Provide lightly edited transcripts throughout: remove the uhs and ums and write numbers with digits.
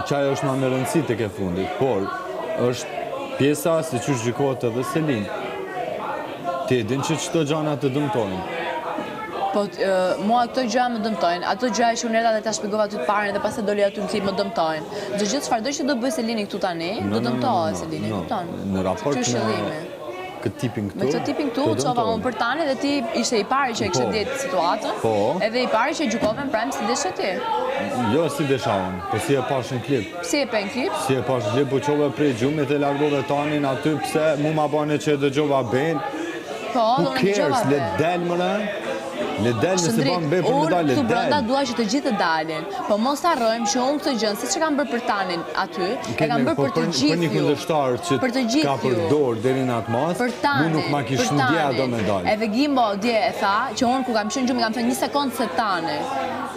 qaj është më rëndësi të ke fundit, por është pjesa se që gjykohet edhe Selin. Ti e din që çdo gjana të dëmtojnë. Po, mua këto gjëra më dëmtojnë. Ato gjëra që unë dhe ta shpjegova ty të parën dhe pastaj doli aty në klip më dëmtojnë. Çdo çfarëdo që do bëj Selini këtu tani, do dëmtohet Selini, kupton? Në raport me këtë tipin këtu. Me këtë tipin këtu, çova unë për tani dhe ti ishte i pari që e kishe ditë situatën. Po. Edhe i pari që e gjykove në prime si deshe ti. Jo, si desha unë, po si e pash në klip. Si e pe në klip? Si e pash në klip, po qove prej gjumit e largove tanin aty pse mu ma bane që e dëgjova ben. Po, who cares, le del më në? Le del nëse ban be për me dalë, le del. Unë këtu brenda dua që të gjithë të dalin, po mos harrojmë që unë këtë gjënë, si që kam bërë për tanin aty, e kam bërë për të gjithë ju. Për një kundërshtar që ka përdor deri në atë mas, mu nuk ma kish në dje do me dalë. Edhe Gimbo dje e tha, që unë ku kam qenë gjumë, kam thënë 1 sekundë se tani.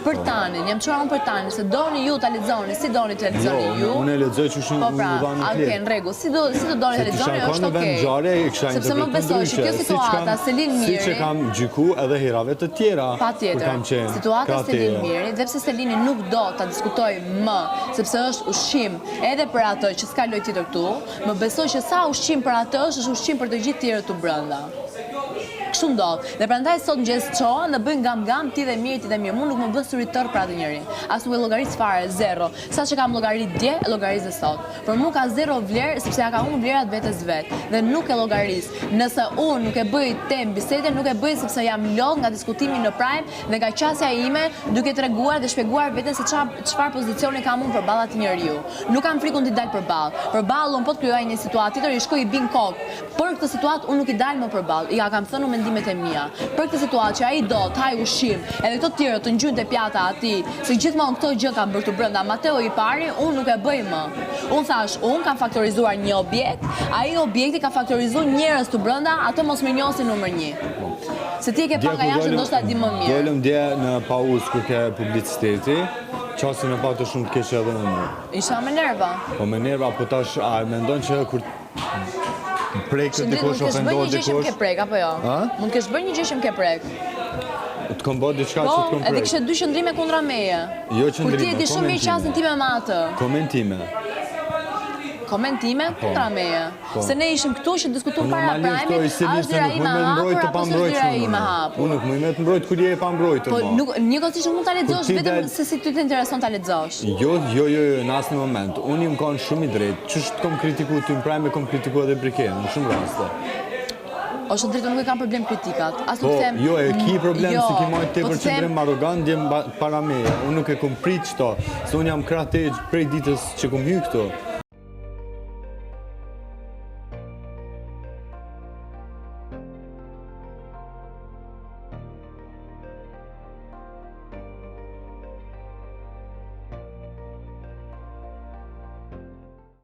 Për tanin, jam qëra unë për tanin, se doni ju të lexoni, si doni të lexoni ju. Jo, unë e lexoj që shumë u dha në klip. Në rregull, si do doni të lexoni është okej. Sepse më besoj që kjo situata Selin Miri, si që kam gjyku edhe herave të tjera. Patjetër. Situata Selin Miri, dhe pse Selini nuk do ta diskutoj më, sepse është ushqim edhe për atë që s'ka lojë tjetër këtu, më besoj që sa ushqim për atë është ushqim për të gjithë tjerët tu brenda. Kështu ndodh. Dhe prandaj sot mëngjes çohen dhe bëjnë gam ti dhe mirë. Mu nuk më bën syri tërë për atë njëri. As nuk e llogaris fare, zero. Sa që kam llogarit dje, e llogaris dhe sot. Por mu ka zero vlerë sepse ja ka humbur vlerat vetes vet dhe nuk e llogaris. Nëse unë nuk e bëj tem bisede, nuk e bëj sepse jam lodh nga diskutimi në Prime dhe nga qasja ime duke treguar dhe shpjeguar veten se çfarë pozicioni kam unë përballë atij njeriu. Nuk kam frikun të dal përballë. Përballë unë po të krijoj një situatë tjetër, i shkoj i bin kokë. Por këtë situatë unë nuk i dal më përballë. Ja kam thënë mendimet e mia. Për këtë situatë që ai do të haj ushqim, edhe këto të tjerë të ngjyrë pjata atij, se gjithmonë këto gjë kanë bërë tu brenda. Mateo i pari, unë nuk e bëj më. Unë thash, unë kam faktorizuar një objekt, ai objekti ka faktorizuar njerëz tu brenda, ato mos më njohin numër 1. Se ti e ke pak jashtë ndoshta di më mirë. Dolëm dje në pauzë kur ke publiciteti, qasin e patë shumë të keqe edhe në mua. Isha me nerva. Po me nerva, po tash a mendon që kur prek të dikush ofendohet dikush. Mund të kesh bërë një gjë që më ke prek apo jo? Mund të kesh bërë një gjë që më ke prek. Të kom bërë diçka që të kom prek. Edhe kishe 2 qëndrime kundra meje. Jo qëndrime, kur ti e di shumë mirë qasën time me atë. Komentime kundra meje. Se ne ishim këtu që diskutuam para Prime-it, as dira ime hapur apo s'është dira ime hapur. Unë nuk më me të mbrojt kur je e pa mbrojtur. Po njëkohësisht mund ta lexosh vetëm se si ty të intereson ta lexosh. Jo, në asnjë moment. Unë jam kanë shumë i drejtë. Ç'është kom kritikuar ty në Prime, kom kritikuar edhe Briken në shumë raste. Ose drejtë nuk e kam problem kritikat. As nuk them. Jo, e ki problem se ki marrë tepër qendrim arrogant djem para meje. Unë nuk e kom prit çto, se unë jam krah prej ditës që kom hyrë këtu.